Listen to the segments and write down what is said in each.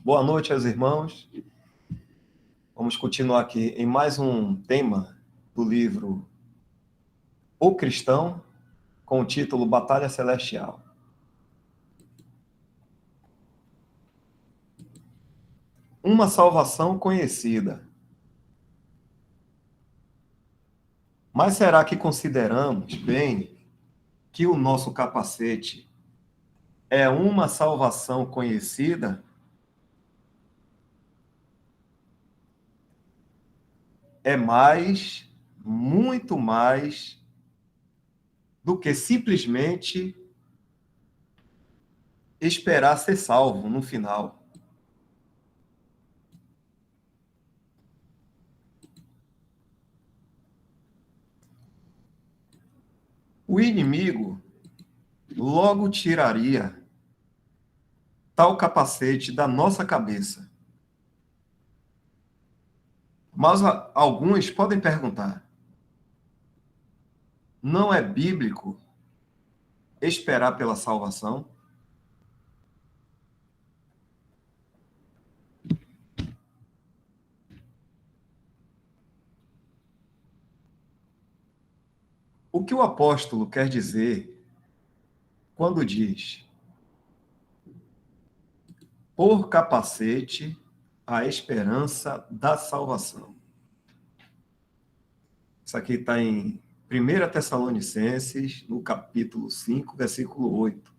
Boa noite aos irmãos. Vamos continuar aqui em mais um tema do livro O Cristão, com o título Batalha Celestial. Uma salvação conhecida. Mas será que consideramos bem que o nosso capacete é uma salvação conhecida? É mais, muito mais, do que simplesmente esperar ser salvo no final. O inimigo logo tiraria tal capacete da nossa cabeça. Mas alguns podem perguntar: não é bíblico esperar pela salvação? O que o apóstolo quer dizer quando diz: por capacete a esperança da salvação? Isso aqui está em 1 Tessalonicenses, no capítulo 5, versículo 8.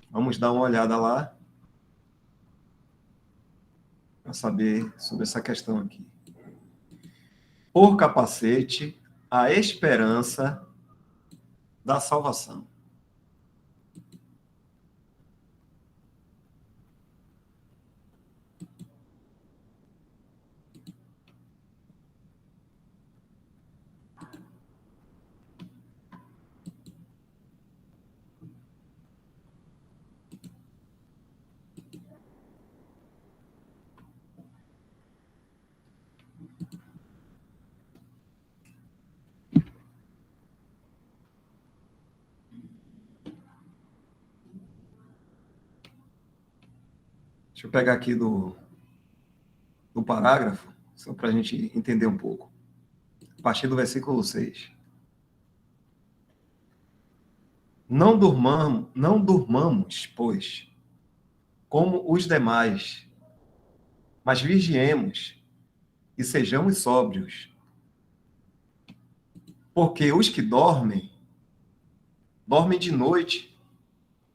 Vamos dar uma olhada lá para saber sobre essa questão aqui. Por capacete a esperança da salvação. Deixa eu pegar aqui do parágrafo, só para a gente entender um pouco. A partir do versículo 6. Não durmamos, pois, como os demais, mas vigiemos e sejamos sóbrios. Porque os que dormem, dormem de noite,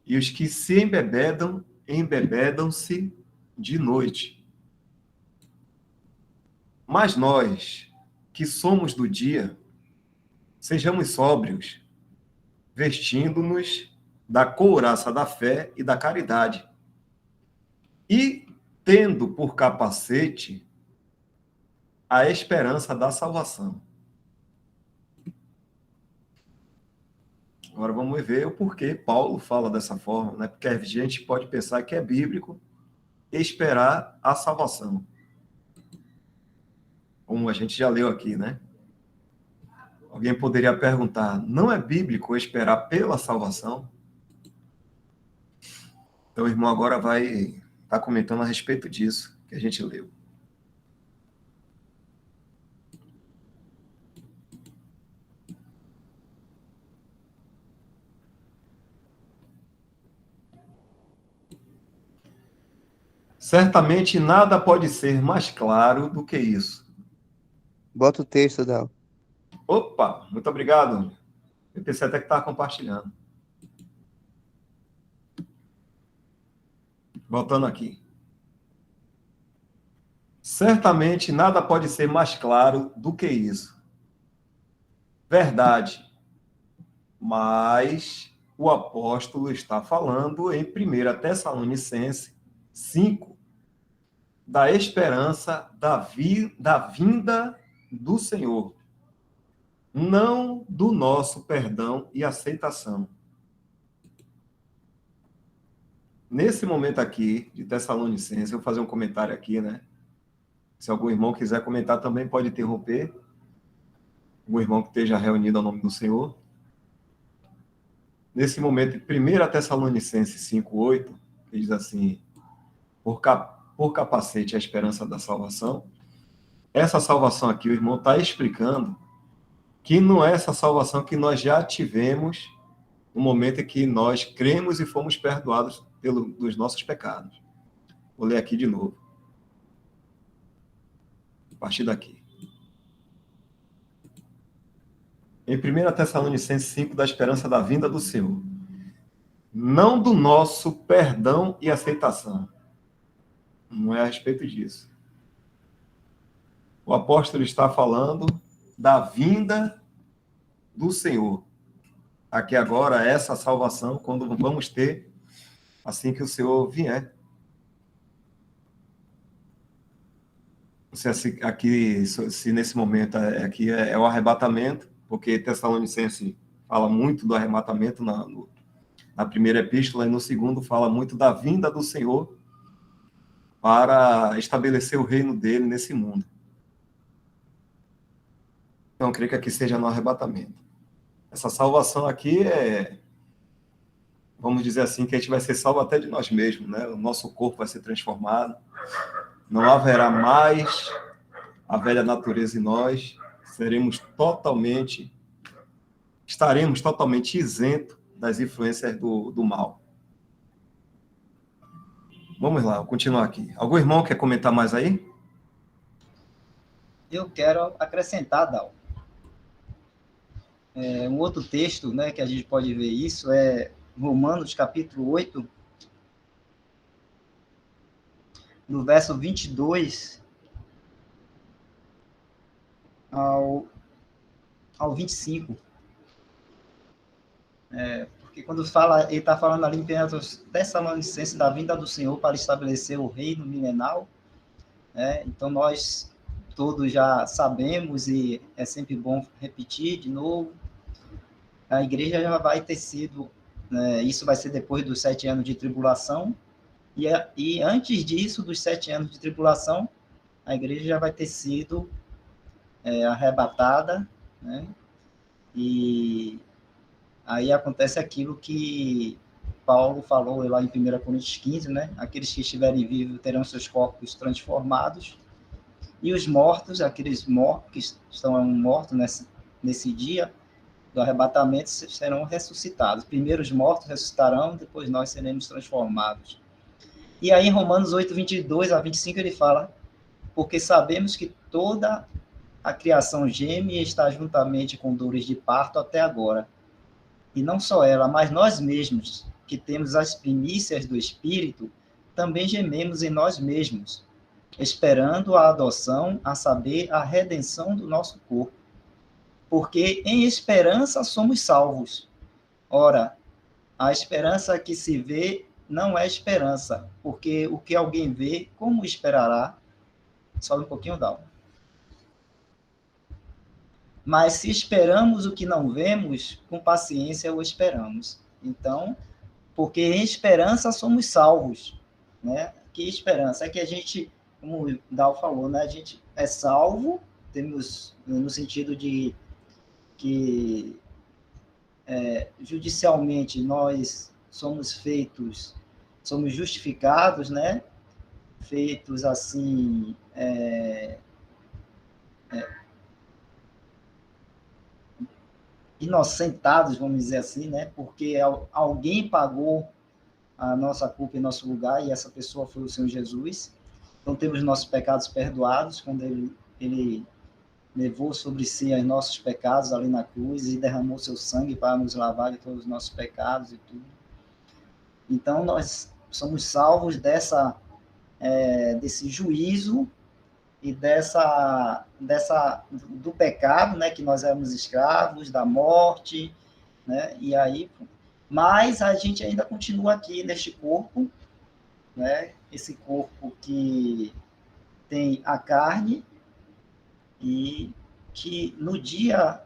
e os que se embebedam, embebedam-se de noite. Mas nós, que somos do dia, sejamos sóbrios, vestindo-nos da couraça da fé e da caridade, e tendo por capacete a esperança da salvação. Agora vamos ver o porquê Paulo fala dessa forma, né? Porque a gente pode pensar que é bíblico esperar a salvação, como a gente já leu aqui, né? Alguém poderia perguntar: não é bíblico esperar pela salvação? Então o irmão agora vai estar comentando a respeito disso que a gente leu. Certamente nada pode ser mais claro do que isso. Bota o texto, Dal. Opa, muito obrigado. Eu pensei até que estava compartilhando. Voltando aqui. Certamente nada pode ser mais claro do que isso. Verdade. Mas o apóstolo está falando em 1 Tessalonicenses 5, da esperança da vinda do Senhor, não do nosso perdão e aceitação. Nesse momento aqui, de Tessalonicenses, eu vou fazer um comentário aqui, né? Se algum irmão quiser comentar também, pode interromper. Algum irmão que esteja reunido ao nome do Senhor. Nesse momento, em 1 Tessalonicenses 5:8, ele diz assim: por capacete a esperança da salvação. Essa salvação aqui, o irmão está explicando que não é essa salvação que nós já tivemos no momento em que nós cremos e fomos perdoados dos nossos pecados. Vou ler aqui de novo. A partir daqui. Em 1 Tessalonicenses 5, da esperança da vinda do Senhor. Não do nosso perdão e aceitação. Não é a respeito disso. O apóstolo está falando da vinda do Senhor. Aqui agora, essa salvação, quando vamos ter, assim que o Senhor vier. Se nesse momento aqui é o arrebatamento, porque Tessalonicense fala muito do arrebatamento na primeira epístola, e no segundo fala muito da vinda do Senhor para estabelecer o reino dele nesse mundo. Então, eu creio que aqui seja no arrebatamento. Essa salvação aqui vamos dizer assim, que a gente vai ser salvo até de nós mesmos, né? O nosso corpo vai ser transformado, não haverá mais a velha natureza em nós, estaremos totalmente isentos das influências do mal. Vamos lá, vou continuar aqui. Algum irmão quer comentar mais aí? Eu quero acrescentar, Dal. Um outro texto, né, que a gente pode ver isso é Romanos, capítulo 8, no verso 22 ao 25. Porque quando ele está falando ali em Tessalonicenses da vinda do Senhor para estabelecer o reino milenal, né? Então nós todos já sabemos, e é sempre bom repetir de novo, a igreja já vai ter sido, isso vai ser depois dos 7 anos de tribulação, e antes disso, dos 7 anos de tribulação, a igreja já vai ter sido arrebatada, né? E aí acontece aquilo que Paulo falou lá em 1 Coríntios 15, né? Aqueles que estiverem vivos terão seus corpos transformados, e os mortos, aqueles mortos que estão mortos nesse dia do arrebatamento, serão ressuscitados. Primeiro os mortos ressuscitarão, depois nós seremos transformados. E aí em Romanos 8, 22 a 25, ele fala: porque sabemos que toda a criação geme e está juntamente com dores de parto até agora. E não só ela, mas nós mesmos, que temos as primícias do Espírito, também gememos em nós mesmos, esperando a adoção, a saber, a redenção do nosso corpo. Porque em esperança somos salvos. Ora, a esperança que se vê não é esperança, porque o que alguém vê, como esperará? Sobe um pouquinho, Dal. Mas se esperamos o que não vemos, com paciência o esperamos. Então, porque em esperança somos salvos, né? Que esperança? É que a gente, como o Dal falou, né? A gente é salvo, temos no sentido de que judicialmente nós somos justificados, né? Feitos assim, inocentados, vamos dizer assim, né? Porque alguém pagou a nossa culpa em nosso lugar, e essa pessoa foi o Senhor Jesus. Então temos nossos pecados perdoados quando ele levou sobre si os nossos pecados ali na cruz e derramou seu sangue para nos lavar de todos os nossos pecados e tudo. Então nós somos salvos desse juízo e do pecado, né, que nós éramos escravos, da morte, né, e aí, mas a gente ainda continua aqui neste corpo, né, esse corpo que tem a carne, e que no dia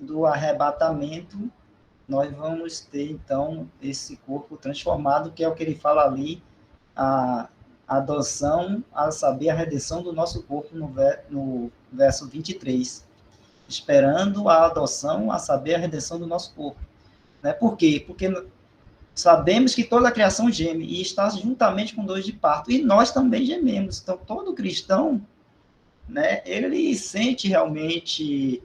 do arrebatamento nós vamos ter, então, esse corpo transformado, que é o que ele fala ali, a adoção, a saber, a redenção do nosso corpo, no verso 23. Esperando a adoção, a saber, a redenção do nosso corpo. Né? Por quê? Porque Sabemos que toda a criação geme e está juntamente com dores de parto, e nós também gememos. Então, todo cristão, né, ele sente realmente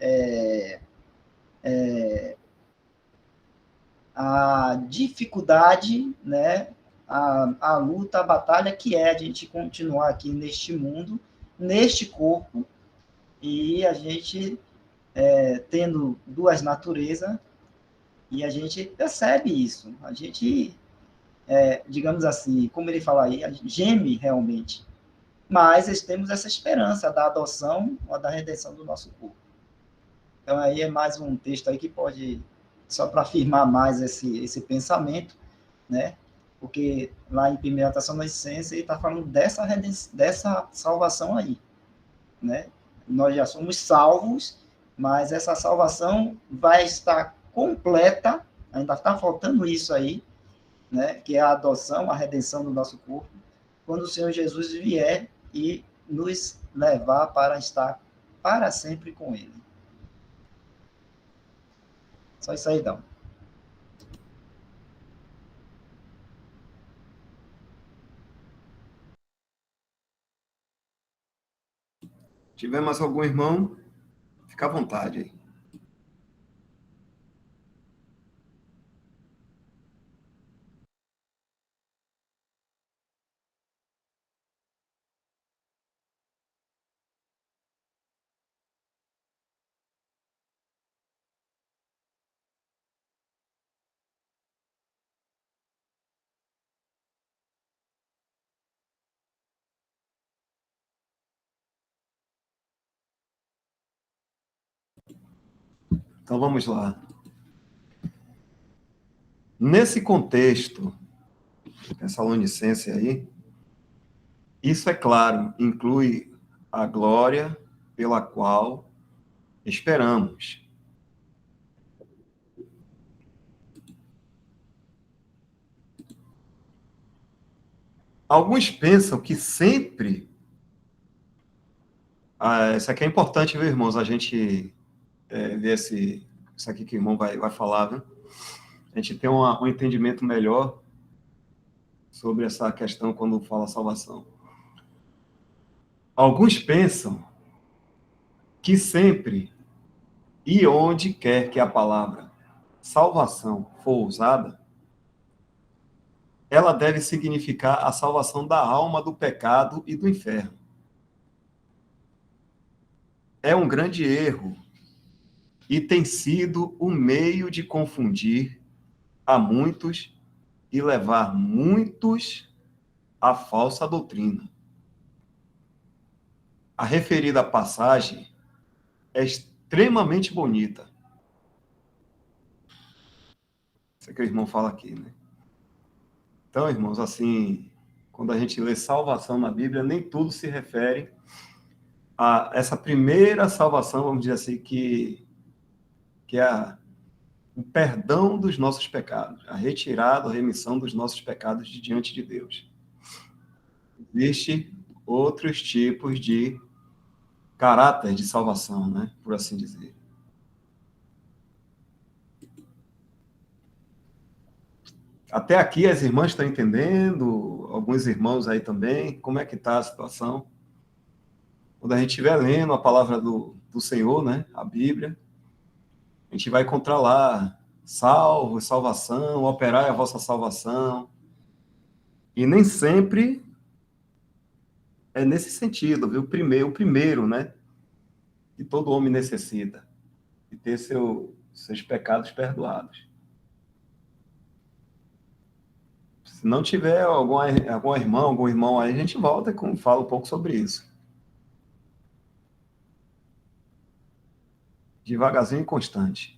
a dificuldade, né, a luta, a batalha que é a gente continuar aqui neste mundo, neste corpo, e a gente tendo duas naturezas, e a gente percebe isso. A gente, digamos assim, como ele fala aí, a gente geme realmente. Mas temos essa esperança da adoção ou da redenção do nosso corpo. Então, aí é mais um texto aí que pode, só para afirmar mais esse pensamento, né? Porque lá em 1 Tessalonicenses ele está falando dessa salvação aí, né? Nós já somos salvos, mas essa salvação vai estar completa, ainda está faltando isso aí, né? Que é a adoção, a redenção do nosso corpo, quando o Senhor Jesus vier e nos levar para estar para sempre com Ele. Só isso aí, então. Tivemos algum irmão? Fica à vontade aí. Então vamos lá. Nesse contexto, Tessalonicense aí, isso é claro, inclui a glória pela qual esperamos. Alguns pensam que sempre. Isso aqui é importante, viu, irmãos? A gente ver isso aqui que o irmão vai falar, viu? A gente tem um entendimento melhor sobre essa questão quando fala salvação. Alguns pensam que sempre e onde quer que a palavra salvação for usada, ela deve significar a salvação da alma do pecado e do inferno. É um grande erro e tem sido o meio de confundir a muitos e levar muitos à falsa doutrina. A referida passagem é extremamente bonita. Isso é que o irmão fala aqui, né? Então, irmãos, assim, quando a gente lê salvação na Bíblia, nem tudo se refere a essa primeira salvação, vamos dizer assim, que é o perdão dos nossos pecados, a retirada, a remissão dos nossos pecados de diante de Deus. Existem outros tipos de caráter de salvação, né? Por assim dizer. Até aqui as irmãs estão entendendo, alguns irmãos aí também, como é que está a situação? Quando a gente estiver lendo a palavra do Senhor, né, a Bíblia, a gente vai encontrar lá, salvo, salvação, operai a vossa salvação. E nem sempre é nesse sentido, viu? O primeiro, né, que todo homem necessita, de ter seus pecados perdoados. Se não tiver algum irmão aí, a gente volta e fala um pouco sobre isso. Devagarzinho e constante.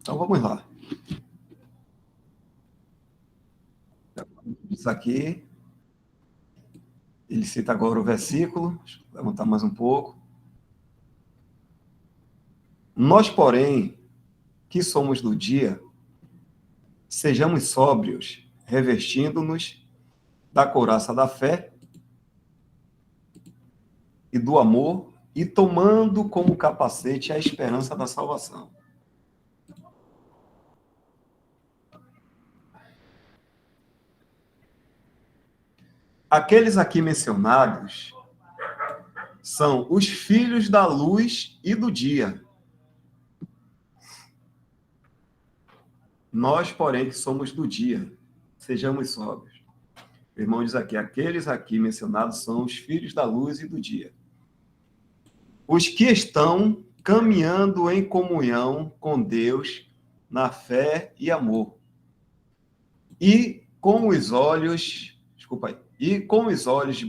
Então vamos lá. Isso aqui, ele cita agora o versículo, deixa eu levantar mais um pouco. Nós, porém, que somos do dia, sejamos sóbrios, revestindo-nos da couraça da fé e do amor e tomando como capacete a esperança da salvação. Aqueles aqui mencionados são os filhos da luz e do dia. Nós, porém, que somos do dia, sejamos sóbrios. O irmão diz aqui, aqueles aqui mencionados são os filhos da luz e do dia. Os que estão caminhando em comunhão com Deus na fé e amor. E com os olhos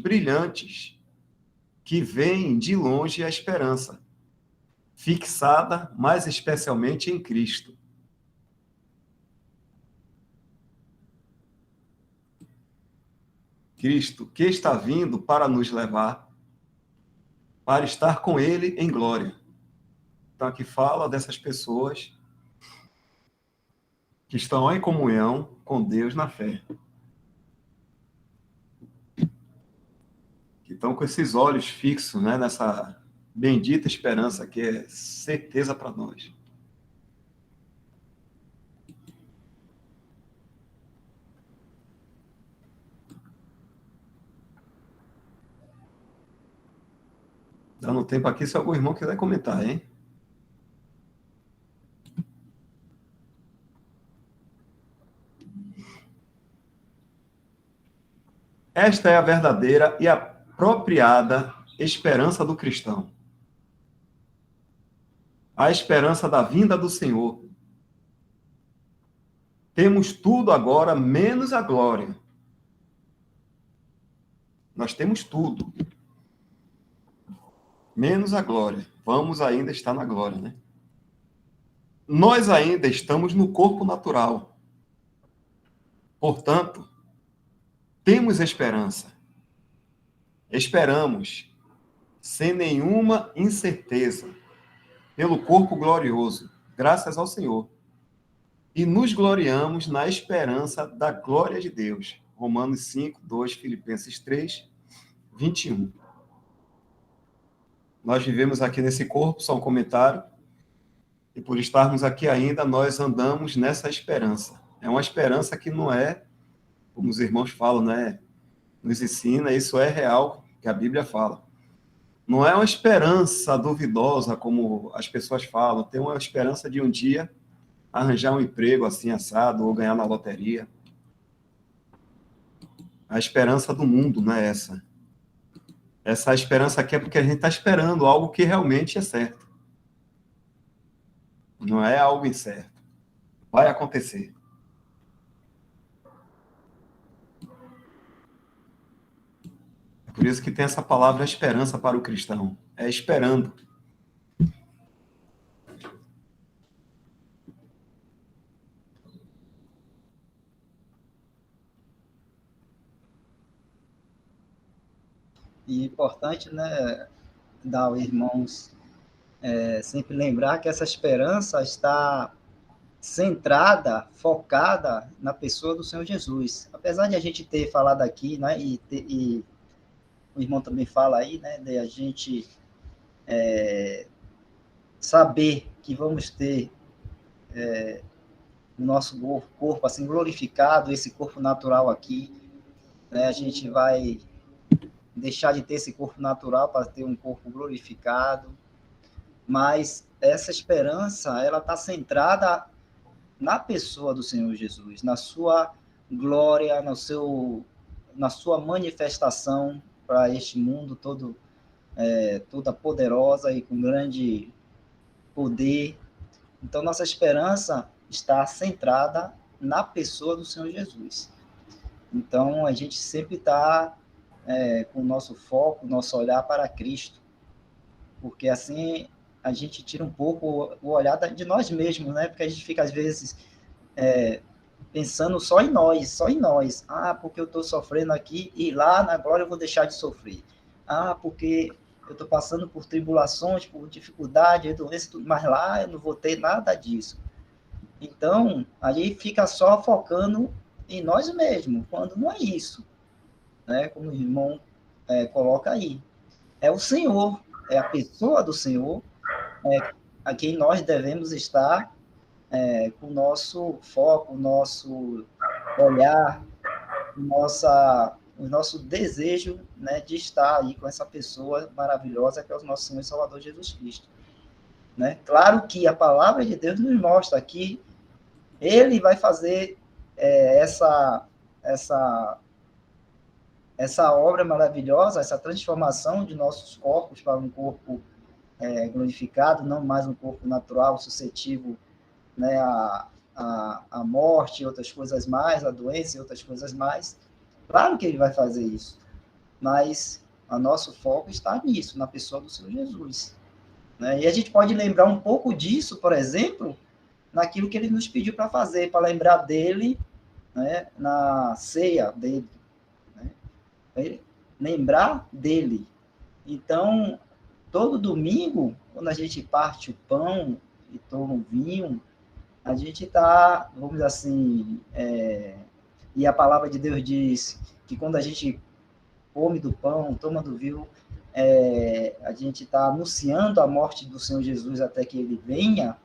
brilhantes que veem de longe a esperança, fixada mais especialmente em Cristo. Cristo, que está vindo para nos levar, para estar com Ele em glória. Então, aqui fala dessas pessoas que estão em comunhão com Deus na fé. Que estão com esses olhos fixos, né, nessa bendita esperança que é certeza para nós. Dando tempo aqui, se algum irmão quiser comentar, hein? Esta é a verdadeira e apropriada esperança do cristão. A esperança da vinda do Senhor. Temos tudo agora, menos a glória. Nós temos tudo. Menos a glória. Vamos ainda estar na glória, né? Nós ainda estamos no corpo natural. Portanto, temos esperança. Esperamos, sem nenhuma incerteza, pelo corpo glorioso, graças ao Senhor. E nos gloriamos na esperança da glória de Deus. Romanos 5, 2, Filipenses 3, 21. Nós vivemos aqui nesse corpo, só um comentário, e por estarmos aqui ainda, nós andamos nessa esperança. É uma esperança que não é, como os irmãos falam, né? Nos ensina, isso é real, que a Bíblia fala. Não é uma esperança duvidosa, como as pessoas falam, tem uma esperança de um dia arranjar um emprego assim assado, ou ganhar na loteria. A esperança do mundo não é essa. Essa esperança aqui é porque a gente está esperando algo que realmente é certo. Não é algo incerto. Vai acontecer. É por isso que tem essa palavra esperança para o cristão. É esperando. E é importante, né, dar aos irmãos sempre lembrar que essa esperança está centrada, focada na pessoa do Senhor Jesus. Apesar de a gente ter falado aqui, né, e o irmão também fala aí, né, de a gente saber que vamos ter o nosso corpo assim glorificado, esse corpo natural aqui, né, a gente vai deixar de ter esse corpo natural para ter um corpo glorificado, mas essa esperança, ela está centrada na pessoa do Senhor Jesus, na sua glória, na sua manifestação para este mundo todo, toda poderosa e com grande poder. Então, nossa esperança está centrada na pessoa do Senhor Jesus. Então, a gente sempre está com o nosso foco, o nosso olhar para Cristo, porque assim a gente tira um pouco o olhar de nós mesmos, né? Porque a gente fica, às vezes, pensando só em nós, só em nós. Ah, porque eu estou sofrendo aqui e lá na glória eu vou deixar de sofrer. Ah, porque eu estou passando por tribulações, por dificuldade, doença, mas lá eu não vou ter nada disso. Então, aí fica só focando em nós mesmos, quando não é isso, né? Como o irmão coloca aí. É o Senhor, é a pessoa do Senhor, a quem nós devemos estar com o nosso foco, o nosso olhar, o nosso desejo, né, de estar aí com essa pessoa maravilhosa que é o nosso Senhor e Salvador Jesus Cristo. Né? Claro que a palavra de Deus nos mostra que Ele vai fazer essa, essa, essa obra maravilhosa, essa transformação de nossos corpos para um corpo glorificado, não mais um corpo natural, suscetível, né, a morte e outras coisas mais, a doença e outras coisas mais. Claro que Ele vai fazer isso, mas o nosso foco está nisso, na pessoa do Senhor Jesus. Né? E a gente pode lembrar um pouco disso, por exemplo, naquilo que Ele nos pediu para fazer, para lembrar dele, né, na ceia dele, né? Lembrar dele. Então, todo domingo, quando a gente parte o pão e toma o vinho, a gente está, vamos dizer assim, e a palavra de Deus diz que quando a gente come do pão, toma do vinho, a gente está anunciando a morte do Senhor Jesus até que ele venha,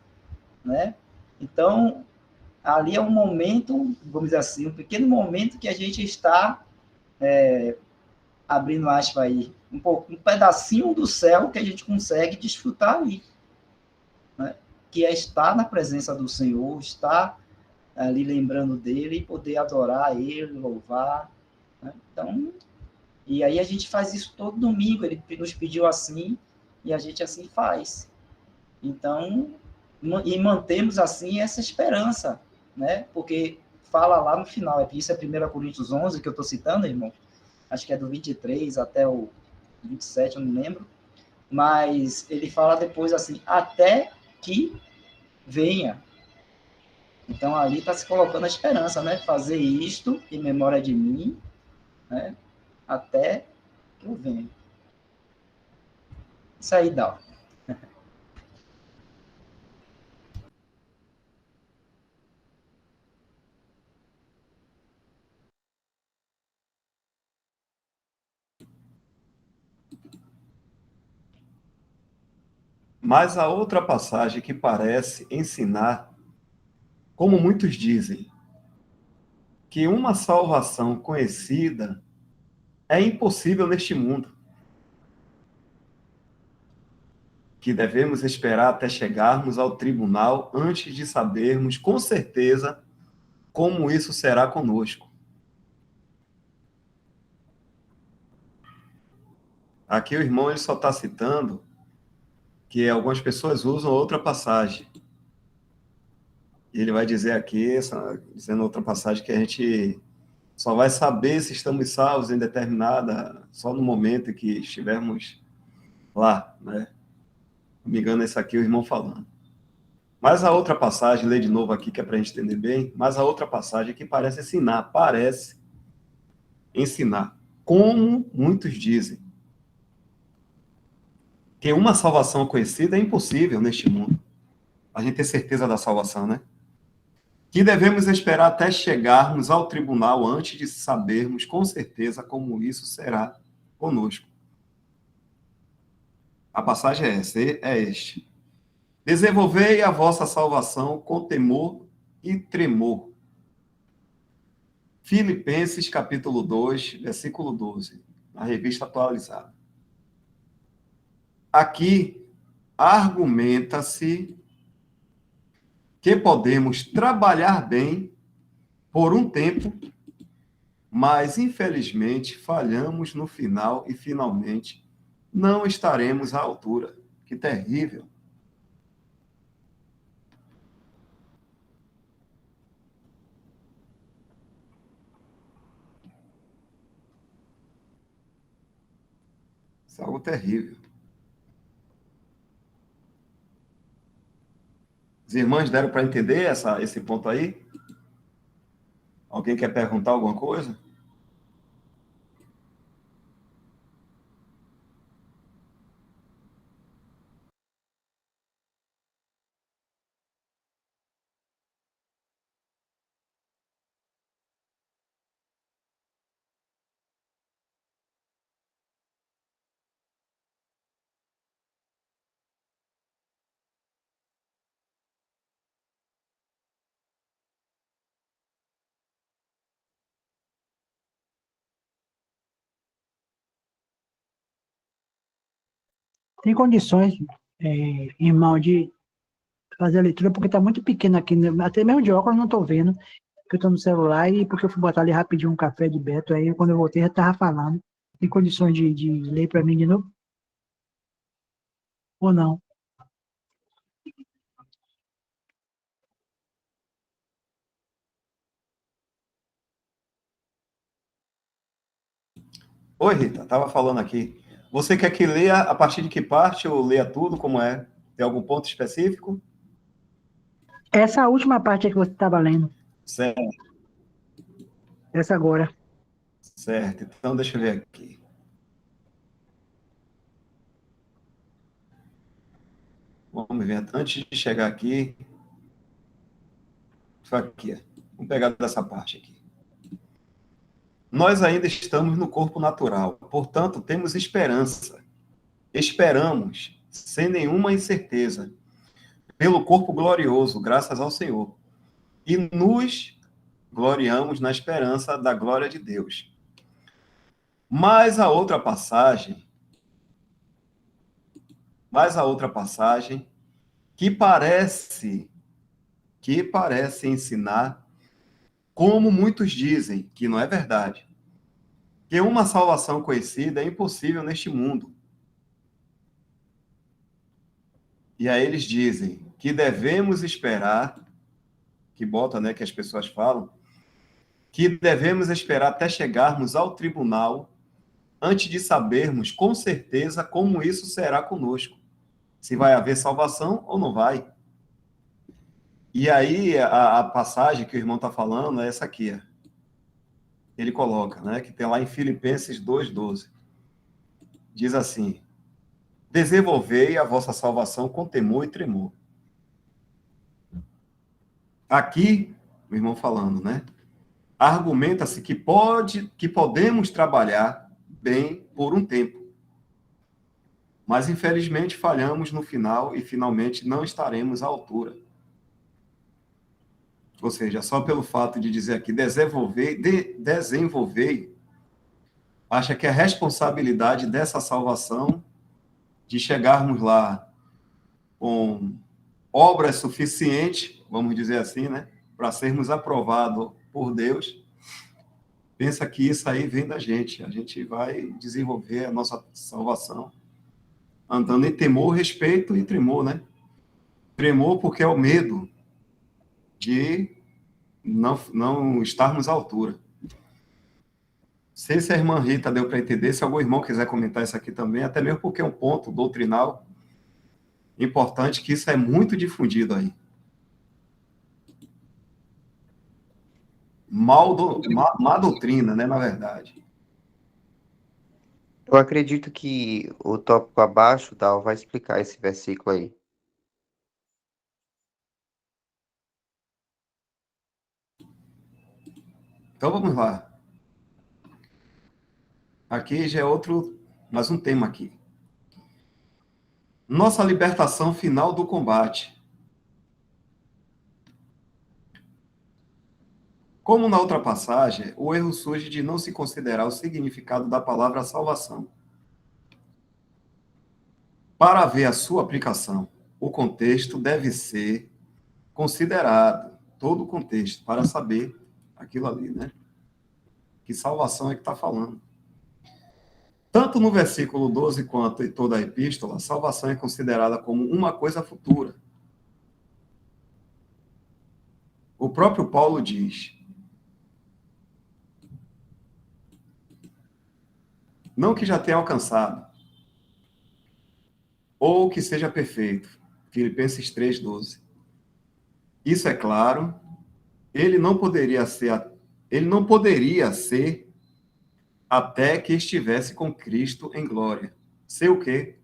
né? Então, ali é um momento, vamos dizer assim, um pequeno momento que a gente está abrindo aspas aí, um pedacinho do céu que a gente consegue desfrutar ali, né? Que é estar na presença do Senhor, estar ali lembrando dele e poder adorar ele, louvar, né? Então, e aí a gente faz isso todo domingo, ele nos pediu assim e a gente assim faz. Então, e mantemos assim essa esperança, né? Porque fala lá no final, isso é 1 Coríntios 11 que eu estou citando, irmão, acho que é do 23 até o 27, eu não lembro, mas ele fala depois assim, até que venha. Então ali está se colocando a esperança, né? Fazer isto em memória de mim, né? Até que eu venha. Isso aí dá. Mas a outra passagem que parece ensinar, como muitos dizem, que uma salvação conhecida é impossível neste mundo, que devemos esperar até chegarmos ao tribunal antes de sabermos com certeza como isso será conosco. Aqui o irmão ele só está citando que algumas pessoas usam outra passagem. Ele vai dizer aqui, dizendo outra passagem, que a gente só vai saber se estamos salvos em determinada, só no momento em que estivermos lá, né? Não me engano, esse aqui é o irmão falando. Mas a outra passagem, lê de novo aqui, que é para a gente entender bem, mas a outra passagem que parece ensinar, como muitos dizem, que uma salvação conhecida é impossível neste mundo. A gente ter certeza da salvação, né? Que devemos esperar até chegarmos ao tribunal antes de sabermos com certeza como isso será conosco. A passagem é este. Desenvolvei a vossa salvação com temor e tremor. Filipenses capítulo 2, versículo 12, na revista atualizada. Aqui argumenta-se que podemos trabalhar bem por um tempo, mas infelizmente falhamos no final e finalmente não estaremos à altura. Que terrível. Isso é algo terrível. As irmãs deram para entender esse ponto aí? Alguém quer perguntar alguma coisa? Tem condições, irmão, de fazer a leitura, porque está muito pequeno aqui, né? Até mesmo de óculos eu não estou vendo, porque eu estou no celular e porque eu fui botar ali rapidinho um café de Beto, aí quando eu voltei já estava falando. Tem condições de ler para mim de novo? Ou não? Oi, Rita, estava falando aqui. Você quer que leia a partir de que parte ou leia tudo, como é? Tem algum ponto específico? Essa última parte é que você estava lendo, Certo, essa agora. certo. Então, deixa eu ver aqui. Vamos ver, antes de chegar aqui, foi aqui. Vamos pegar dessa parte aqui. Nós ainda estamos no corpo natural, portanto, temos esperança. Esperamos, sem nenhuma incerteza, pelo corpo glorioso, graças ao Senhor. E nos gloriamos na esperança da glória de Deus. Mas a outra passagem, que parece ensinar, como muitos dizem, que não é verdade, que uma salvação conhecida é impossível neste mundo. E aí eles dizem que devemos esperar, que bota, né, que as pessoas falam, que devemos esperar até chegarmos ao tribunal antes de sabermos com certeza como isso será conosco. Se vai haver salvação ou não vai. E aí a passagem que o irmão está falando é essa aqui. Ele coloca, né, que tem lá em Filipenses 2,12. Diz assim: desenvolvei a vossa salvação com temor e tremor. Aqui, o irmão falando, né? Argumenta-se que podemos trabalhar bem por um tempo. Mas, infelizmente, falhamos no final e, finalmente, não estaremos à altura. Ou seja, só pelo fato de dizer aqui desenvolver, acha que a responsabilidade dessa salvação, de chegarmos lá com obras suficientes, vamos dizer assim, né, para sermos aprovados por Deus, pensa que isso aí vem da gente. A gente vai desenvolver a nossa salvação andando em temor, respeito e tremor, né? Tremor porque é o medo de não estarmos à altura. Não sei se a irmã Rita deu para entender, se algum irmão quiser comentar isso aqui também, até mesmo porque é um ponto doutrinal importante, que isso é muito difundido aí. Má doutrina, né, na verdade. Eu acredito que o tópico abaixo, Dal, vai explicar esse versículo aí. Então vamos lá. Aqui já é mais um tema aqui. Nossa libertação final do combate. Como na outra passagem, o erro surge de não se considerar o significado da palavra salvação. Para ver a sua aplicação, o contexto deve ser considerado, todo o contexto, para saber aquilo ali, né? Que salvação é que está falando. Tanto no versículo 12 quanto em toda a epístola, a salvação é considerada como uma coisa futura. O próprio Paulo diz: não que já tenha alcançado, ou que seja perfeito. Filipenses 3,12. Isso é claro, ele não poderia ser até que estivesse com Cristo em glória. Ser o quê?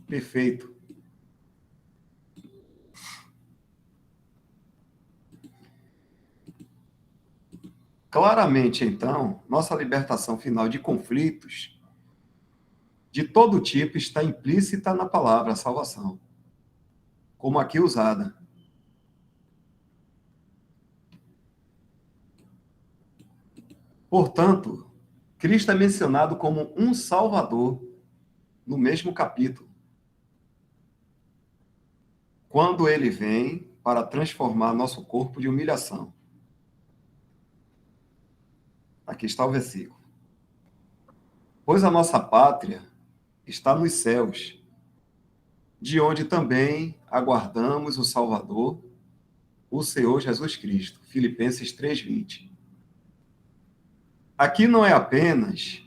Perfeito. Claramente, então, nossa libertação final de conflitos de todo tipo está implícita na palavra salvação, como aqui usada. Portanto, Cristo é mencionado como um Salvador no mesmo capítulo, quando ele vem para transformar nosso corpo de humilhação. Aqui está o versículo. Pois a nossa pátria está nos céus, de onde também aguardamos o Salvador, o Senhor Jesus Cristo. Filipenses 3:20. Aqui não é apenas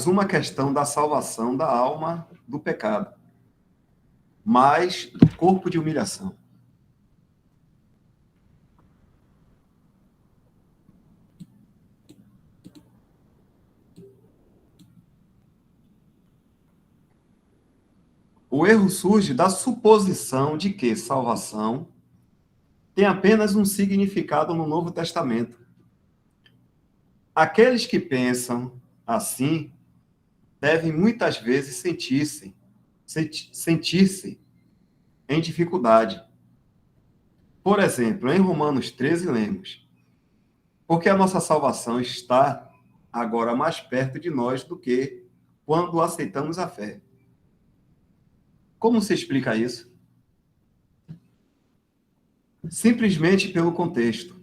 uma questão da salvação da alma do pecado, mas do corpo de humilhação. O erro surge da suposição de que salvação tem apenas um significado no Novo Testamento. Aqueles que pensam assim devem muitas vezes sentir-se em dificuldade. Por exemplo, em Romanos 13 lemos: porque a nossa salvação está agora mais perto de nós do que quando aceitamos a fé. Como se explica isso? Simplesmente pelo contexto.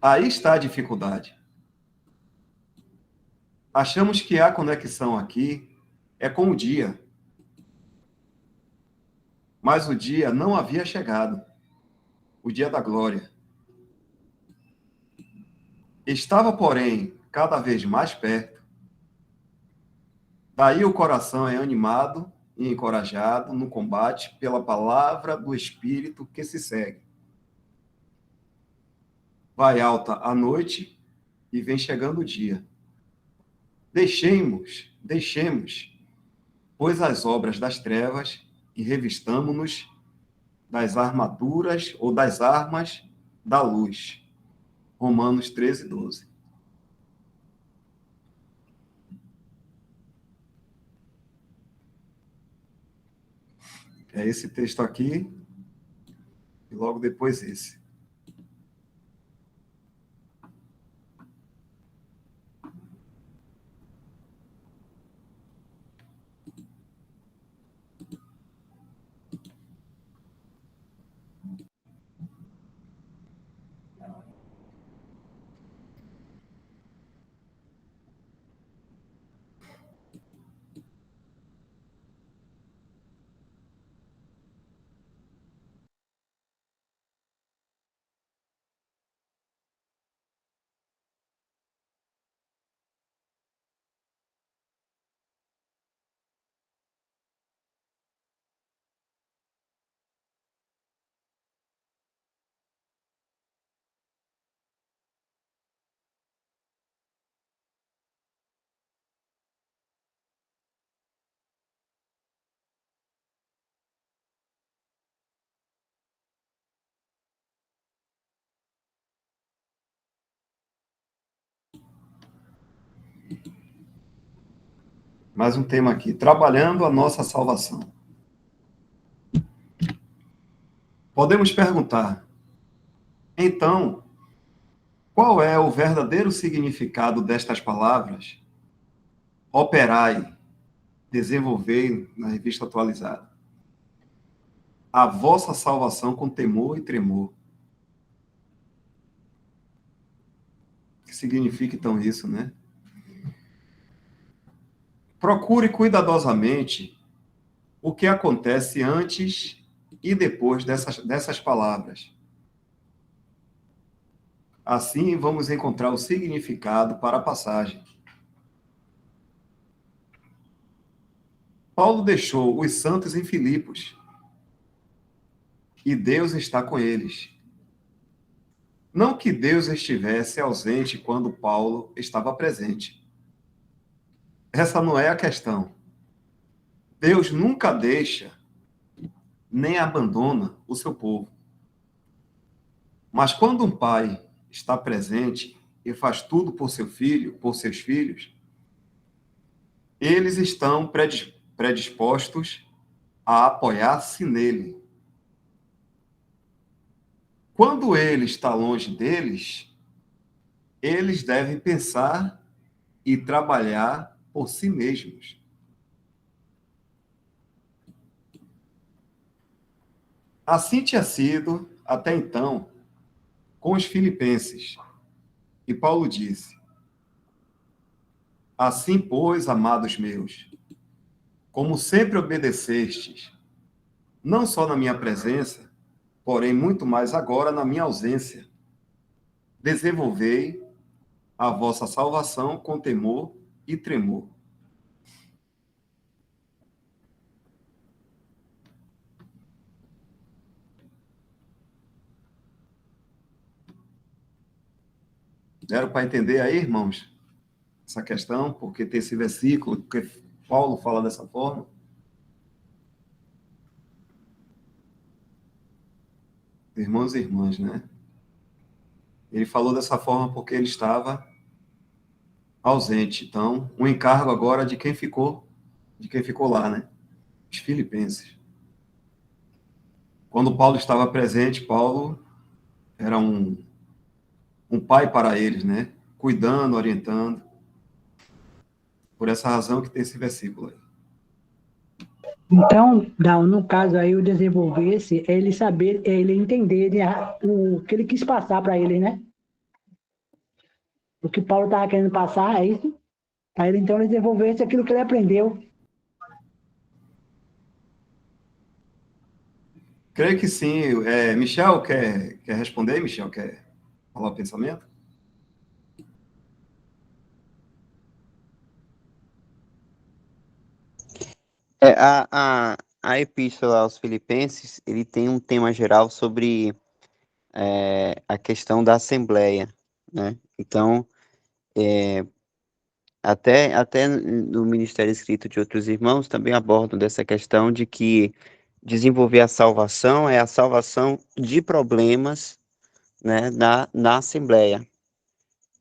Aí está a dificuldade. Achamos que a conexão aqui é com o dia. Mas o dia não havia chegado. O dia da glória. Estava, porém, cada vez mais perto. Daí o coração é animado e encorajado no combate pela palavra do Espírito que se segue. Vai alta a noite e vem chegando o dia. Deixemos, pois, as obras das trevas e revistamo-nos das armaduras ou das armas da luz. Romanos 13:12. É esse texto aqui e logo depois esse. Mais um tema aqui, trabalhando a nossa salvação. Podemos perguntar, então, qual é o verdadeiro significado destas palavras? Operai, desenvolvei na revista atualizada. A vossa salvação com temor e tremor. O que significa então isso, né? Procure cuidadosamente o que acontece antes e depois dessas palavras. Assim, vamos encontrar o significado para a passagem. Paulo deixou os santos em Filipos e Deus está com eles. Não que Deus estivesse ausente quando Paulo estava presente. Essa não é a questão. Deus nunca deixa nem abandona o seu povo. Mas quando um pai está presente e faz tudo por seu filho, por seus filhos, eles estão predispostos a apoiar-se nele. quando ele está longe deles, eles devem pensar e trabalhar por si mesmos. Assim tinha sido, até então, com os filipenses. E Paulo disse: assim, pois, amados meus, como sempre obedecestes, não só na minha presença, porém muito mais agora na minha ausência, desenvolvei a vossa salvação com temor e tremor. Deram para entender aí, irmãos, essa questão? Porque tem esse versículo, porque Paulo fala dessa forma? Irmãos e irmãs, né? Ele falou dessa forma porque ele estava ausente. Então, o encargo agora de quem ficou lá, né? Os filipenses. Quando Paulo estava presente, Paulo era um pai para eles, né? Cuidando, orientando. Por essa razão que tem esse versículo aí. Então, no caso aí, o desenvolver-se é ele saber, é ele entender o que ele quis passar para ele, né? O que Paulo estava querendo passar, é isso? Para ele, então, desenvolver-se aquilo que ele aprendeu. Creio que sim. Michel, quer responder? Michel, quer falar o pensamento? A Epístola aos Filipenses, ele tem um tema geral sobre a questão da Assembleia, né? Então, até no Ministério Escrito de outros irmãos também abordam dessa questão de que desenvolver a salvação é a salvação de problemas, né, na Assembleia.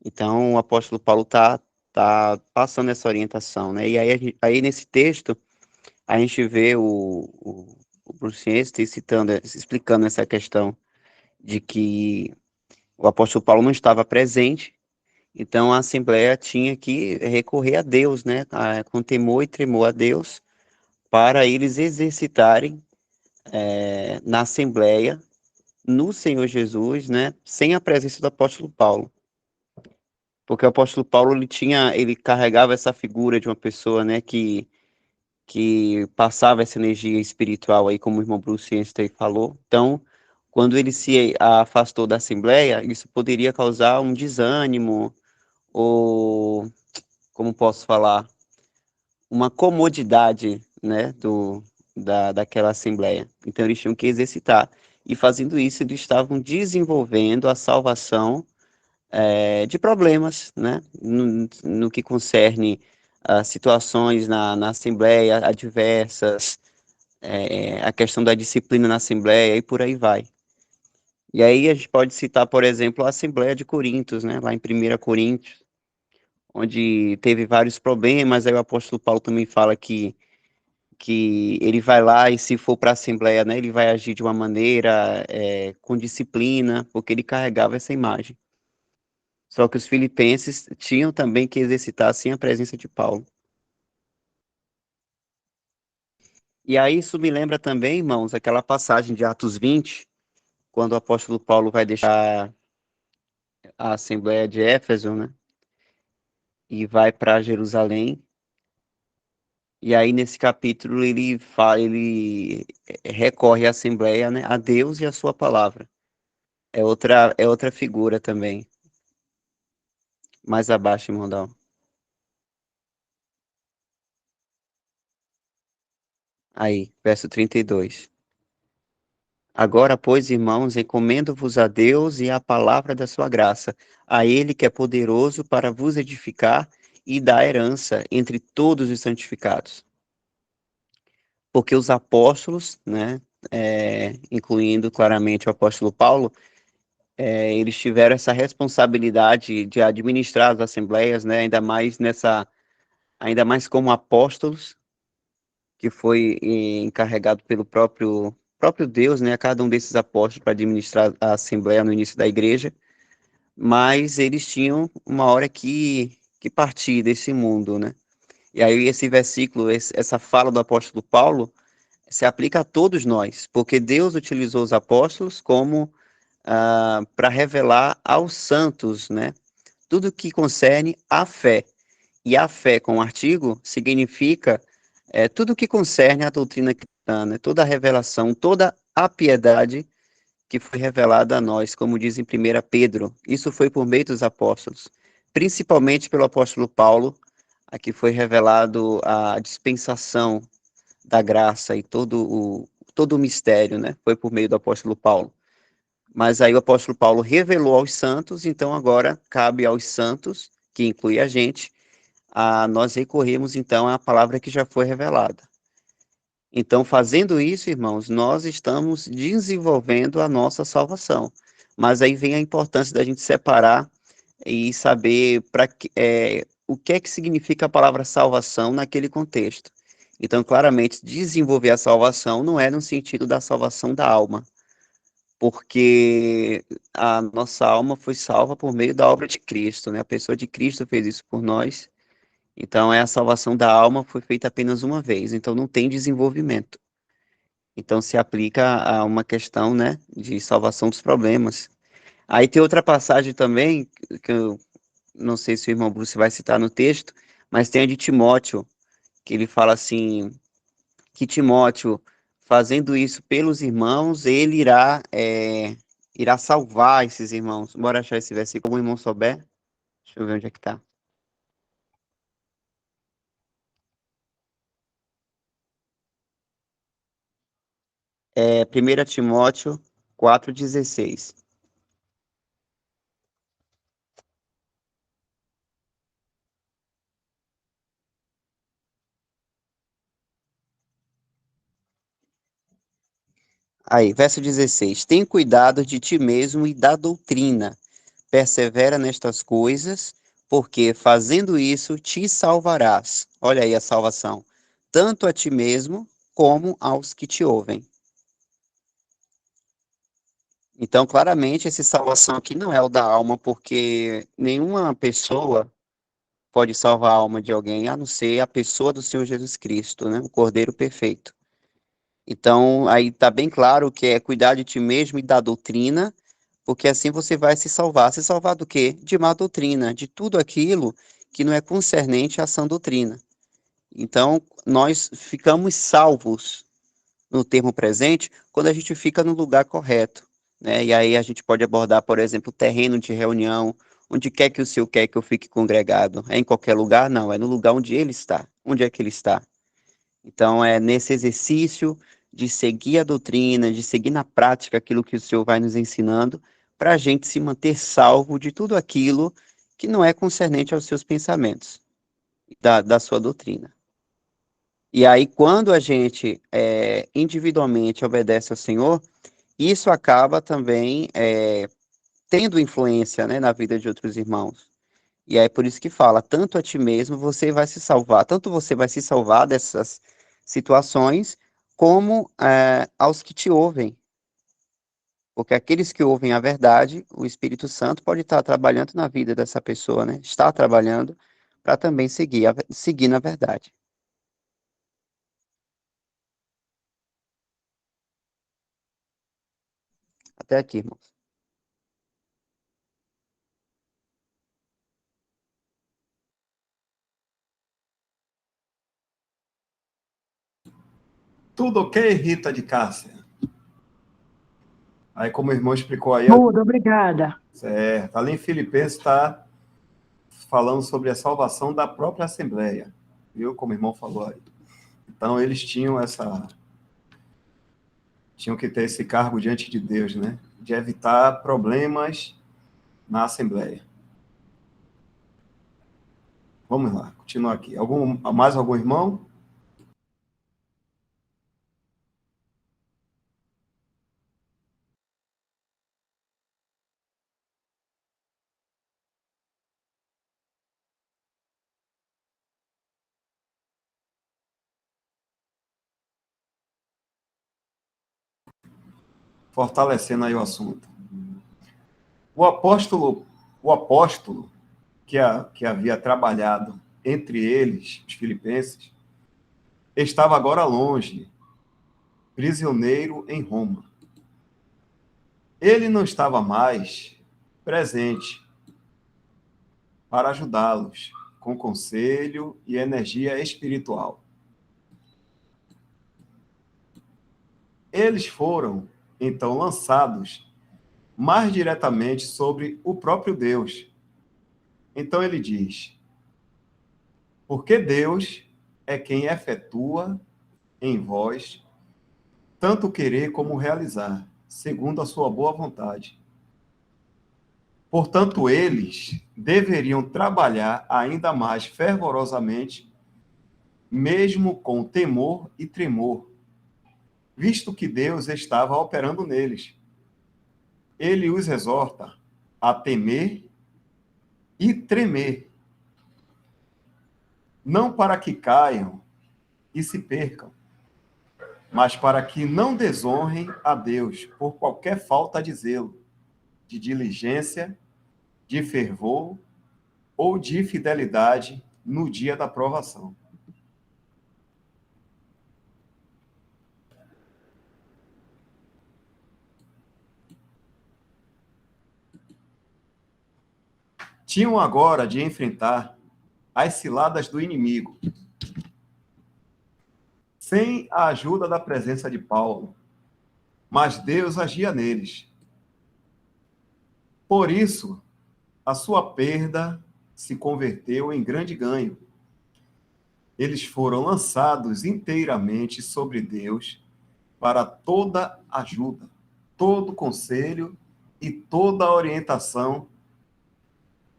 Então, o apóstolo Paulo tá passando essa orientação, né? E aí nesse texto, a gente vê o Bruce Anstey explicando essa questão de que o apóstolo Paulo não estava presente, então a Assembleia tinha que recorrer a Deus, né? Com temor e tremor a Deus, para eles exercitarem na Assembleia, no Senhor Jesus, né? Sem a presença do apóstolo Paulo. Porque o apóstolo Paulo, ele carregava essa figura de uma pessoa, né, que passava essa energia espiritual aí, como o irmão Bruce Anstey falou. Então, quando ele se afastou da Assembleia, isso poderia causar um desânimo, ou, como posso falar, uma comodidade, né, daquela Assembleia. Então, eles tinham que exercitar. E fazendo isso, eles estavam desenvolvendo a salvação de problemas, né, no que concerne situações na Assembleia adversas, a questão da disciplina na Assembleia e por aí vai. E aí a gente pode citar, por exemplo, a Assembleia de Corintos, né, lá em 1 Coríntios, onde teve vários problemas, aí o apóstolo Paulo também fala que ele vai lá e se for para a Assembleia, né, ele vai agir de uma maneira com disciplina, porque ele carregava essa imagem. Só que os filipenses tinham também que exercitar, assim, a presença de Paulo. E aí isso me lembra também, irmãos, aquela passagem de Atos 20, quando o apóstolo Paulo vai deixar a Assembleia de Éfeso, né? E vai para Jerusalém. E aí nesse capítulo ele recorre à Assembleia, né, a Deus e a sua palavra. É outra figura também. Mais abaixo, irmão Dal. Aí, verso 32. Agora, pois, irmãos, recomendo-vos a Deus e à palavra da sua graça, a Ele que é poderoso para vos edificar e dar herança entre todos os santificados. Porque os apóstolos, né, incluindo claramente o apóstolo Paulo, eles tiveram essa responsabilidade de administrar as assembleias, né, ainda mais como apóstolos, que foi encarregado pelo próprio próprio Deus, né, a cada um desses apóstolos para administrar a assembleia no início da igreja, mas eles tinham uma hora que partir desse mundo, né? E aí esse versículo, essa fala do apóstolo Paulo, se aplica a todos nós, porque Deus utilizou os apóstolos como para revelar aos santos, né, tudo que concerne à fé. E a fé, com o artigo, significa tudo que concerne à doutrina cristã, né, toda a revelação, toda a piedade que foi revelada a nós, como diz em 1 Pedro. Isso foi por meio dos apóstolos, principalmente pelo apóstolo Paulo, a que foi revelado a dispensação da graça e todo o mistério, né? Foi por meio do apóstolo Paulo. Mas aí o apóstolo Paulo revelou aos santos, então agora cabe aos santos, que inclui a gente, a nós recorrermos então à palavra que já foi revelada. Então, fazendo isso, irmãos, nós estamos desenvolvendo a nossa salvação. Mas aí vem a importância da gente separar e saber o que é que significa a palavra salvação naquele contexto. Então, claramente, desenvolver a salvação não é no sentido da salvação da alma, porque a nossa alma foi salva por meio da obra de Cristo, né? A pessoa de Cristo fez isso por nós. Então, a salvação da alma foi feita apenas uma vez, então não tem desenvolvimento. Então, se aplica a uma questão, né, de salvação dos problemas. Aí tem outra passagem também, que eu não sei se o irmão Bruce vai citar no texto, mas tem a de Timóteo, que ele fala assim, que Timóteo, fazendo isso pelos irmãos, ele irá salvar esses irmãos. Bora achar esse versículo, algum irmão souber? Deixa eu ver onde é que tá. É 1 Timóteo 4,16. Aí, verso 16. Tem cuidado de ti mesmo e da doutrina. Persevera nestas coisas, porque fazendo isso te salvarás. Olha aí a salvação. Tanto a ti mesmo como aos que te ouvem. Então, claramente, essa salvação aqui não é o da alma, porque nenhuma pessoa pode salvar a alma de alguém, a não ser a pessoa do Senhor Jesus Cristo, né? O Cordeiro perfeito. Então, aí está bem claro que é cuidar de ti mesmo e da doutrina, porque assim você vai se salvar. Se salvar do quê? De má doutrina, de tudo aquilo que não é concernente à sã doutrina. Então, nós ficamos salvos no termo presente quando a gente fica no lugar correto, né? E aí a gente pode abordar, por exemplo, o terreno de reunião, onde quer que o Senhor quer que eu fique congregado. É em qualquer lugar? Não, é no lugar onde ele está. Onde é que ele está? Então, é nesse exercício de seguir a doutrina, de seguir na prática aquilo que o Senhor vai nos ensinando, para a gente se manter salvo de tudo aquilo que não é concernente aos seus pensamentos, da sua doutrina. E aí, quando a gente individualmente obedece ao Senhor, isso acaba também tendo influência, né, na vida de outros irmãos. E aí, é por isso que fala, tanto a ti mesmo você vai se salvar, tanto você vai se salvar dessas situações, como aos que te ouvem. Porque aqueles que ouvem a verdade, o Espírito Santo pode estar trabalhando na vida dessa pessoa, né? Está trabalhando para também seguir na verdade. Até aqui, irmãos. Tudo ok, Rita de Cássia? Aí, como o irmão explicou aí, Tudo, obrigada. certo. Ali em Filipenses está falando sobre a salvação da própria Assembleia, viu? Como o irmão falou aí. Então, eles tinham que ter esse cargo diante de Deus, né? De evitar problemas na Assembleia. Vamos lá, continuar aqui. Mais algum irmão? fortalecendo aí o assunto. O apóstolo que havia trabalhado entre eles, os filipenses, estava agora longe, prisioneiro em Roma. Ele não estava mais presente para ajudá-los com conselho e energia espiritual. Eles foram, então, lançados mais diretamente sobre o próprio Deus. Então ele diz: porque Deus é quem efetua em vós tanto querer como realizar, segundo a sua boa vontade. Portanto, eles deveriam trabalhar ainda mais fervorosamente, mesmo com temor e tremor, visto que Deus estava operando neles. Ele os exorta a temer e tremer, não para que caiam e se percam, mas para que não desonrem a Deus por qualquer falta de zelo, de diligência, de fervor ou de fidelidade no dia da provação. Tinham agora de enfrentar as ciladas do inimigo, sem a ajuda da presença de Paulo, mas Deus agia neles. Por isso, a sua perda se converteu em grande ganho. Eles foram lançados inteiramente sobre Deus para toda ajuda, todo conselho e toda orientação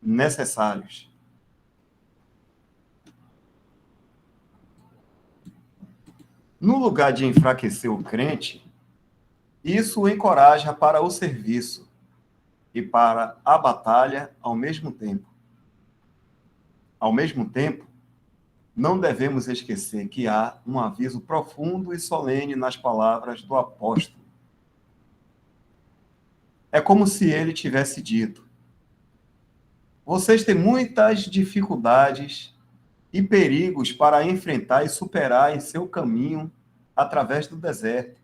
necessários. No lugar de enfraquecer o crente, isso o encoraja para o serviço e para a batalha ao mesmo tempo. Ao mesmo tempo, não devemos esquecer que há um aviso profundo e solene nas palavras do apóstolo. É como se ele tivesse dito: vocês têm muitas dificuldades e perigos para enfrentar e superar em seu caminho através do deserto.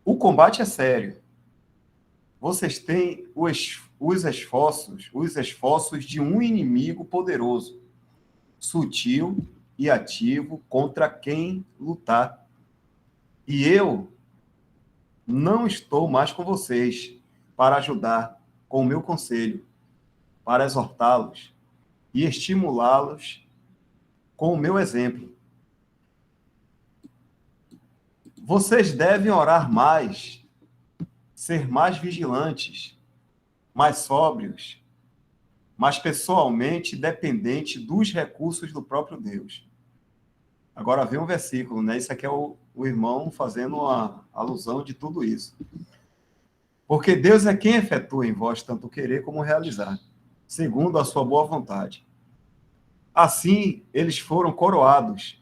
O combate é sério. Vocês têm os esforços de um inimigo poderoso, sutil e ativo contra quem lutar. E eu não estou mais com vocês para ajudar com o meu conselho, para exortá-los e estimulá-los com o meu exemplo. Vocês devem orar mais, ser mais vigilantes, mais sóbrios, mas pessoalmente dependente dos recursos do próprio Deus. Agora vem um versículo, né? Isso aqui é o irmão fazendo uma alusão de tudo isso. Porque Deus é quem efetua em vós tanto querer como realizar, segundo a sua boa vontade. Assim, eles foram coroados,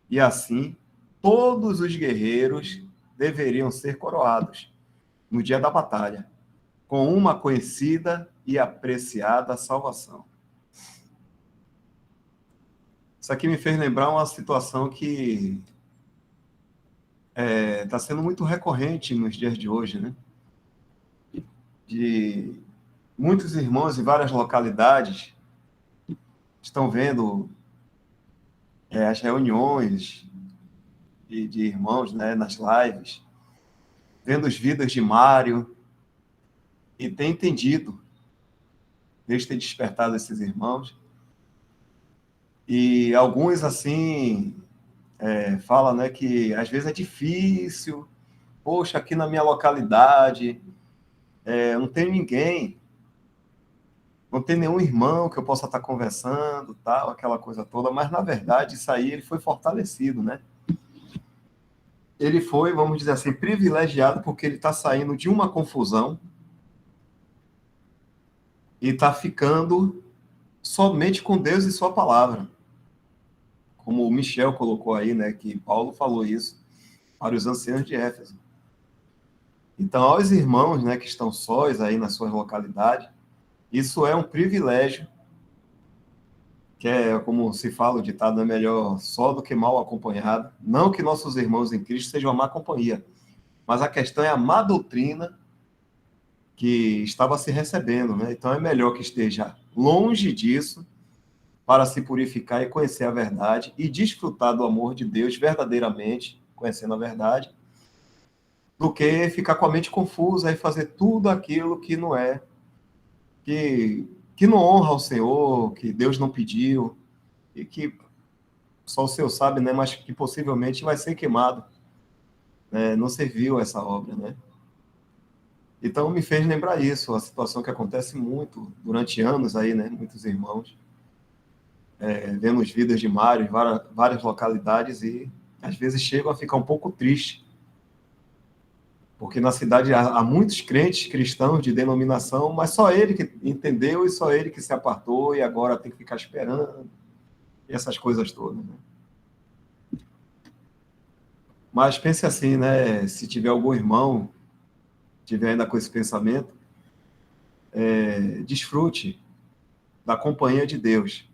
e assim, todos os guerreiros deveriam ser coroados no dia da batalha, com uma conhecida e apreciada salvação. Isso aqui me fez lembrar uma situação que está sendo muito recorrente nos dias de hoje, né? De muitos irmãos em várias localidades estão vendo as reuniões de irmãos, né, nas lives, vendo os vídeos de Mário, e tem entendido, Deus tem despertado esses irmãos, e alguns, assim, falam, né, que às vezes é difícil, poxa, aqui na minha localidade, não tem ninguém, não tem nenhum irmão que eu possa estar conversando, tal, aquela coisa toda, mas, na verdade, isso aí ele foi fortalecido, né? Ele foi, vamos dizer assim, privilegiado porque ele está saindo de uma confusão e está ficando somente com Deus e sua palavra. Como o Michel colocou aí, né, que Paulo falou isso para os anciãos de Éfeso. Então, aos irmãos, né, que estão sós aí na sua localidade, isso é um privilégio, que é, como se fala, o ditado é melhor só do que mal acompanhado. Não que nossos irmãos em Cristo sejam uma má companhia, mas a questão é a má doutrina que estava se recebendo, né? Então é melhor que esteja longe disso para se purificar e conhecer a verdade e desfrutar do amor de Deus verdadeiramente, conhecendo a verdade, do que ficar com a mente confusa e fazer tudo aquilo que não é, que não honra ao Senhor, que Deus não pediu, e que só o Senhor sabe, né? Mas que possivelmente vai ser queimado, né? Não serviu essa obra, né? Então me fez lembrar isso, a situação que acontece muito durante anos aí, né? Muitos irmãos vendo os vídeos de Mário em várias localidades e às vezes chegam a ficar um pouco triste, porque na cidade há muitos crentes cristãos de denominação, mas só ele que entendeu e só ele que se apartou e agora tem que ficar esperando, e essas coisas todas, né? Mas pense assim, né? Se tiver algum irmão, tiver ainda com esse pensamento, desfrute da companhia de Deus.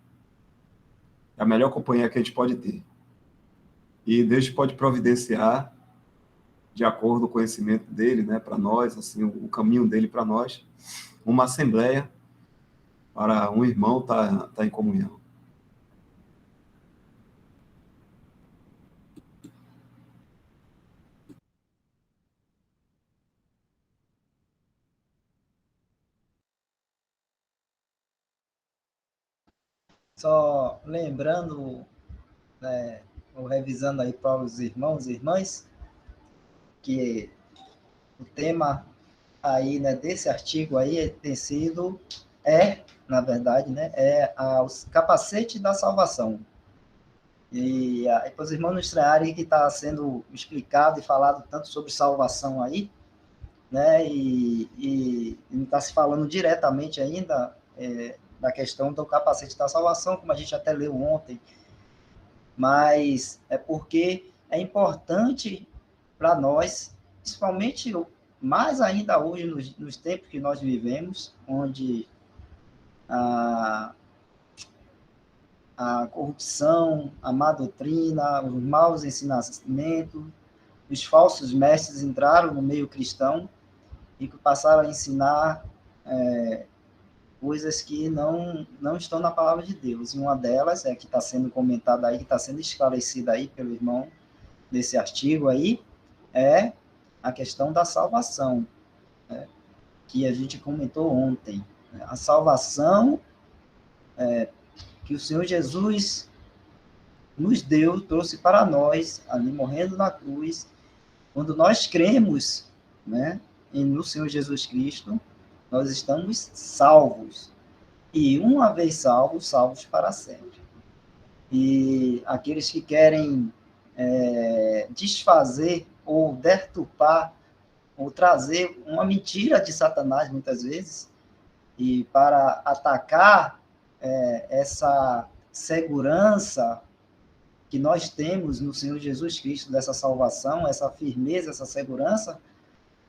É a melhor companhia que a gente pode ter. E Deus pode providenciar, de acordo com o conhecimento dele, né, para nós, assim, o caminho dele para nós, uma assembleia para um irmão estar em comunhão. Só lembrando, ou revisando aí para os irmãos e irmãs, que o tema aí, né, desse artigo aí tem sido, na verdade, né, os capacetes da salvação. E para os irmãos não estranharem que está sendo explicado e falado tanto sobre salvação aí, né, e não está se falando diretamente ainda da questão do capacete da salvação, como a gente até leu ontem, mas é porque é importante para nós, principalmente mais ainda hoje, nos tempos que nós vivemos, onde a corrupção, a má doutrina, os maus ensinamentos, os falsos mestres entraram no meio cristão e que passaram a ensinar coisas que não estão na palavra de Deus. E uma delas que está sendo comentada aí, que está sendo esclarecida aí pelo irmão nesse artigo aí, é a questão da salvação, que a gente comentou ontem. A salvação que o Senhor Jesus nos deu, trouxe para nós, ali morrendo na cruz. Quando nós cremos, né, no Senhor Jesus Cristo, nós estamos salvos. E uma vez salvos, salvos para sempre. E aqueles que querem desfazer ou deturpar ou trazer uma mentira de Satanás, muitas vezes, e para atacar essa segurança que nós temos no Senhor Jesus Cristo, dessa salvação, essa firmeza, essa segurança,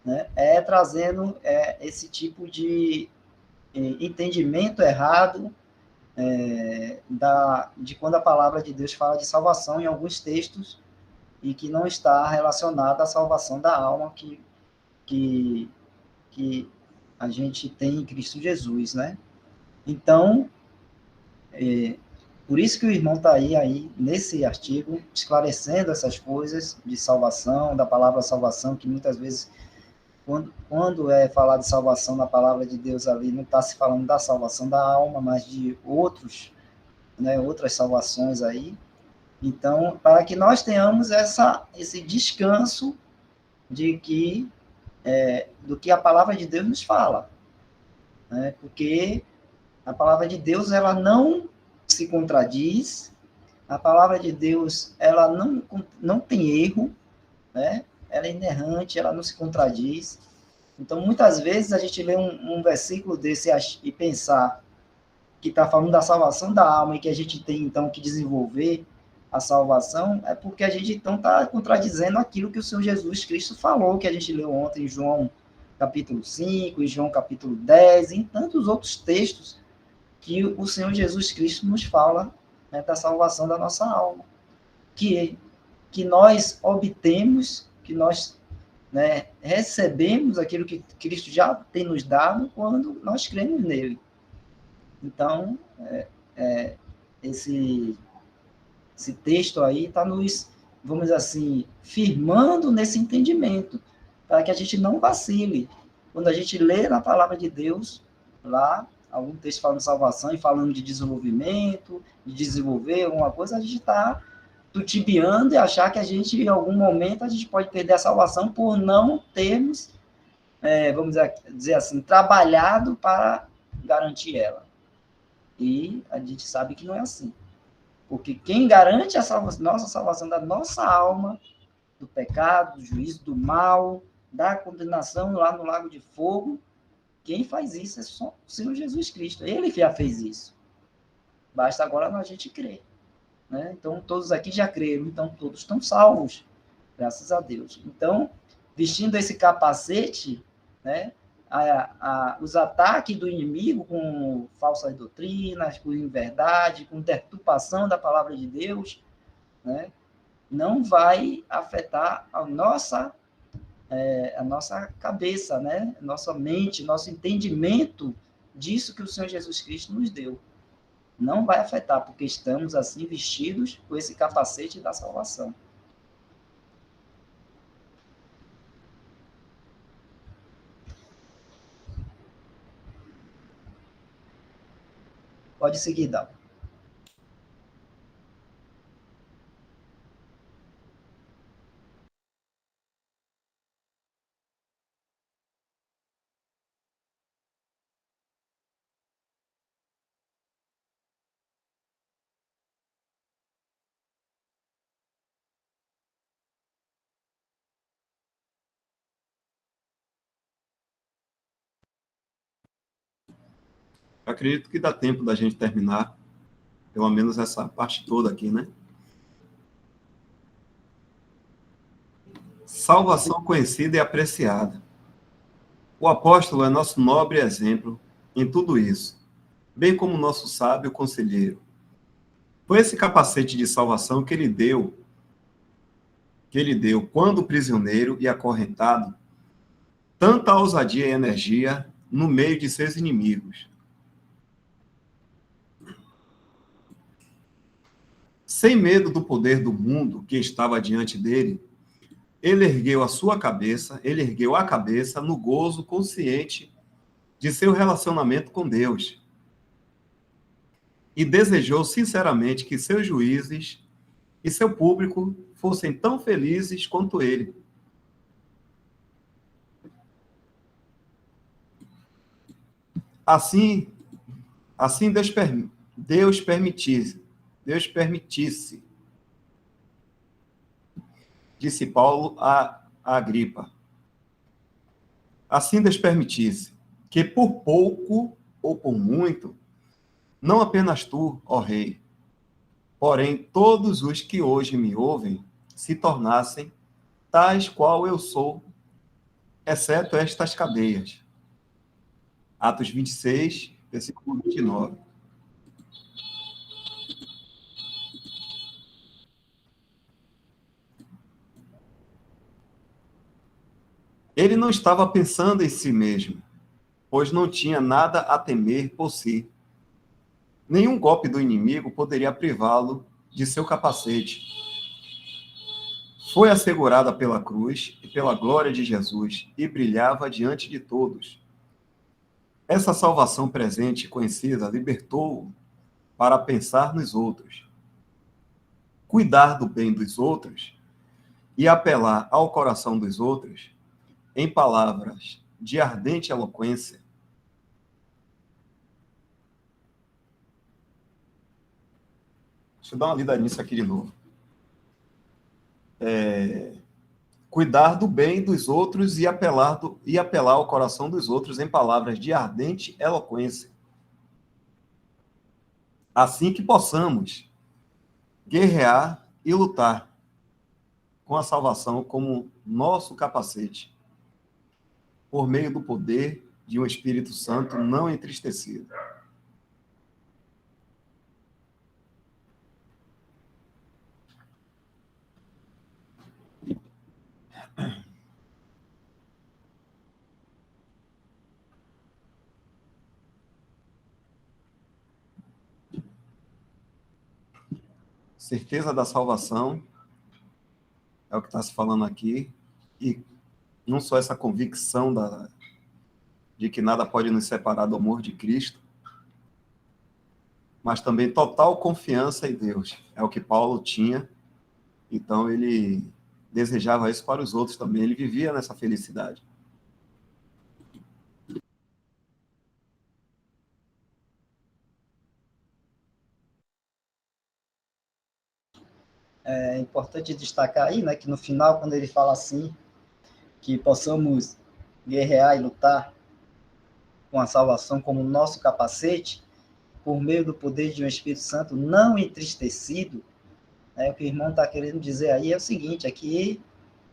né, trazendo esse tipo de entendimento errado de quando a palavra de Deus fala de salvação em alguns textos e que não está relacionada à salvação da alma que a gente tem em Cristo Jesus, né? Então, por isso que o irmão está aí nesse artigo, esclarecendo essas coisas de salvação, da palavra salvação, que muitas vezes, quando é falar de salvação na palavra de Deus ali, não está se falando da salvação da alma, mas de outras salvações aí. Então, para que nós tenhamos esse descanso de do que a palavra de Deus nos fala, né? Porque a palavra de Deus, ela não se contradiz, a palavra de Deus, ela não tem erro, né? Ela é inerrante, ela não se contradiz. Então, muitas vezes, a gente lê um versículo desse e pensar que está falando da salvação da alma e que a gente tem, então, que desenvolver a salvação, é porque a gente então está contradizendo aquilo que o Senhor Jesus Cristo falou, que a gente leu ontem em João capítulo 5, em João capítulo 10, e em tantos outros textos que o Senhor Jesus Cristo nos fala, né, da salvação da nossa alma, que nós obtemos, que nós, né, recebemos aquilo que Cristo já tem nos dado quando nós cremos nele. Então, esse texto aí está nos, vamos dizer assim, firmando nesse entendimento, para que a gente não vacile. Quando a gente lê na palavra de Deus, lá, algum texto falando de salvação e falando de desenvolvimento, de desenvolver alguma coisa, a gente está tutibiando e achar que a gente, em algum momento, a gente pode perder a salvação por não termos, vamos dizer assim, trabalhado para garantir ela. E a gente sabe que não é assim. Porque quem garante a nossa salvação da nossa alma, do pecado, do juízo, do mal, da condenação lá no lago de fogo, quem faz isso é só o Senhor Jesus Cristo. Ele que já fez isso. Basta agora a gente crer. Né? Então, todos aqui já creram, então todos estão salvos, graças a Deus. Então, vestindo esse capacete, né, os ataques do inimigo com falsas doutrinas, com inverdade, com deturpação da palavra de Deus, né, não vai afetar a nossa cabeça, né, nossa mente, nosso entendimento disso que o Senhor Jesus Cristo nos deu. Não vai afetar, porque estamos assim vestidos com esse capacete da salvação. Pode seguir, Dal. Acredito que dá tempo da gente terminar, pelo menos essa parte toda aqui, né? Salvação conhecida e apreciada. O apóstolo é nosso nobre exemplo em tudo isso, bem como nosso sábio conselheiro. Foi esse capacete de salvação que ele deu quando prisioneiro e acorrentado, tanta ousadia e energia no meio de seus inimigos. Sem medo do poder do mundo que estava diante dele, ele ergueu a cabeça no gozo consciente de seu relacionamento com Deus e desejou sinceramente que seus juízes e seu público fossem tão felizes quanto ele. Assim Deus permitisse, disse Paulo a Agripa. Assim Deus permitisse que por pouco ou por muito, não apenas tu, ó rei, porém todos os que hoje me ouvem se tornassem tais qual eu sou, exceto estas cadeias. Atos 26, versículo 29. Ele não estava pensando em si mesmo, pois não tinha nada a temer por si. Nenhum golpe do inimigo poderia privá-lo de seu capacete. Foi assegurada pela cruz e pela glória de Jesus e brilhava diante de todos. Essa salvação presente e conhecida libertou-o para pensar nos outros, cuidar do bem dos outros e apelar ao coração dos outros em palavras de ardente eloquência. Deixa eu dar uma lida nisso aqui de novo. Cuidar do bem dos outros e apelar ao coração dos outros em palavras de ardente eloquência. Assim que possamos guerrear e lutar com a salvação como nosso capacete, por meio do poder de um Espírito Santo não entristecido. Certeza da salvação é o que está se falando aqui, e não só essa convicção de que nada pode nos separar do amor de Cristo, mas também total confiança em Deus. É o que Paulo tinha, então ele desejava isso para os outros também, ele vivia nessa felicidade. É importante destacar aí, né, que no final, quando ele fala assim, que possamos guerrear e lutar com a salvação como nosso capacete, por meio do poder de um Espírito Santo não entristecido, né, o que o irmão está querendo dizer aí é o seguinte, aqui,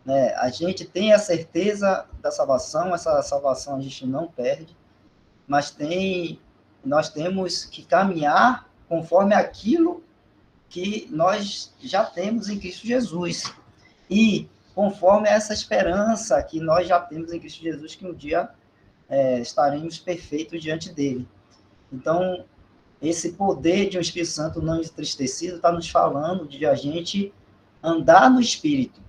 né, a gente tem a certeza da salvação, essa salvação a gente não perde, mas nós temos que caminhar conforme aquilo que nós já temos em Cristo Jesus. E conforme essa esperança que nós já temos em Cristo Jesus, que um dia estaremos perfeitos diante dele. Então, esse poder de um Espírito Santo não entristecido está nos falando de a gente andar no Espírito.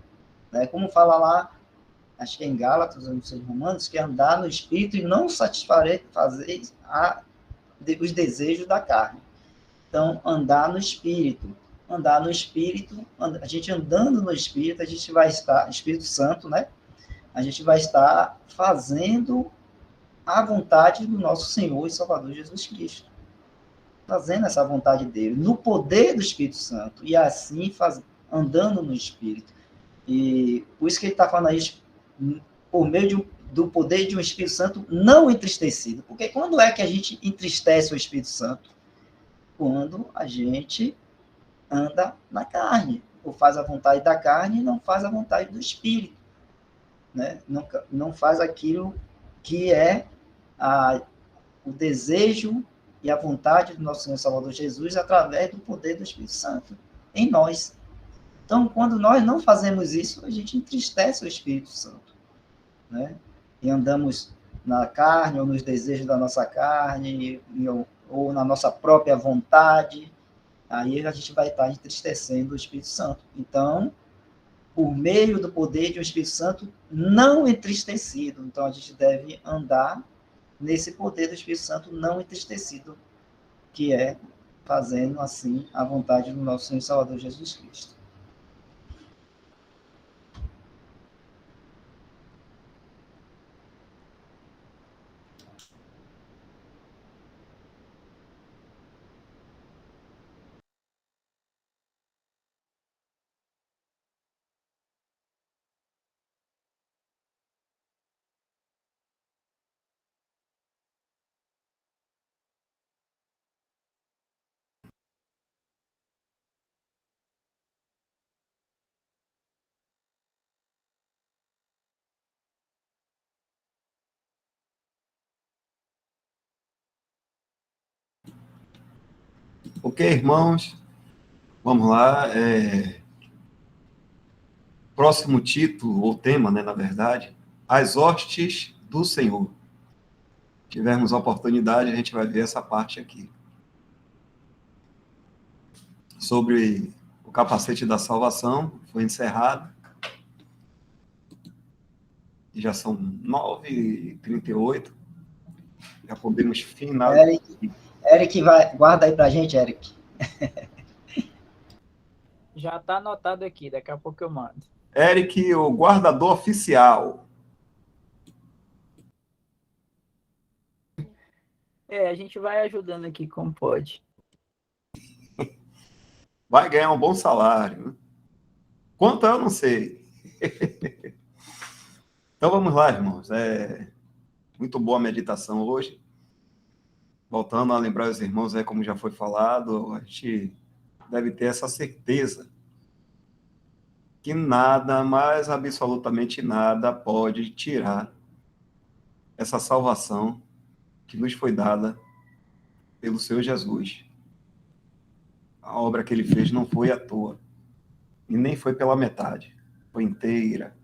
Né? Como fala lá, acho que é em Gálatas, ou em Romanos, que é andar no Espírito e não satisfazer os desejos da carne. Então, andar no Espírito. Andar no Espírito, a gente andando no Espírito, a gente vai estar, Espírito Santo, né? A gente vai estar fazendo a vontade do nosso Senhor e Salvador Jesus Cristo. Fazendo essa vontade dele, no poder do Espírito Santo, e assim andando no Espírito. E por isso que ele está falando aí, por meio do poder de um Espírito Santo não entristecido. Porque quando é que a gente entristece o Espírito Santo? Quando a gente anda na carne, ou faz a vontade da carne e não faz a vontade do Espírito. Né? Não faz aquilo que é o desejo e a vontade do nosso Senhor Salvador Jesus através do poder do Espírito Santo em nós. Então, quando nós não fazemos isso, a gente entristece o Espírito Santo. Né? E andamos na carne, ou nos desejos da nossa carne, ou na nossa própria vontade, aí a gente vai estar entristecendo o Espírito Santo. Então, por meio do poder de um Espírito Santo não entristecido. Então, a gente deve andar nesse poder do Espírito Santo não entristecido, que é fazendo, assim, a vontade do nosso Senhor e Salvador Jesus Cristo. Ok, irmãos, vamos lá. Próximo título, ou tema, né, na verdade, As Hostes do Senhor. Tivermos a oportunidade, a gente vai ver essa parte aqui. Sobre o capacete da salvação, foi encerrado. E já são 9h38. Já podemos finalizar. Eric guarda aí pra gente, Eric. Já está anotado aqui, daqui a pouco eu mando. Eric, o guardador oficial. A gente vai ajudando aqui como pode. Vai ganhar um bom salário. Né? Quanto eu não sei. Então vamos lá, irmãos. Muito boa a meditação hoje. Voltando a lembrar os irmãos, como já foi falado, a gente deve ter essa certeza que nada, mas absolutamente nada, pode tirar essa salvação que nos foi dada pelo Senhor Jesus. A obra que ele fez não foi à toa, e nem foi pela metade, foi inteira.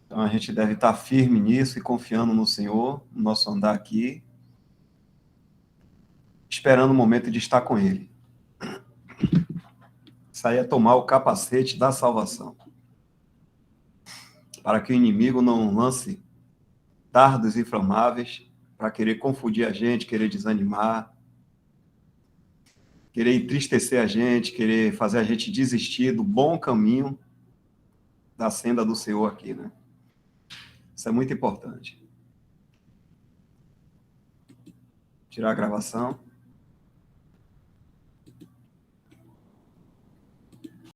Então a gente deve estar firme nisso e confiando no Senhor, no nosso andar aqui, esperando o momento de estar com Ele. Isso aí é tomar o capacete da salvação, para que o inimigo não lance dardos inflamáveis para querer confundir a gente, querer desanimar, querer entristecer a gente, querer fazer a gente desistir do bom caminho da senda do Senhor aqui, né? Isso é muito importante. Tirar a gravação.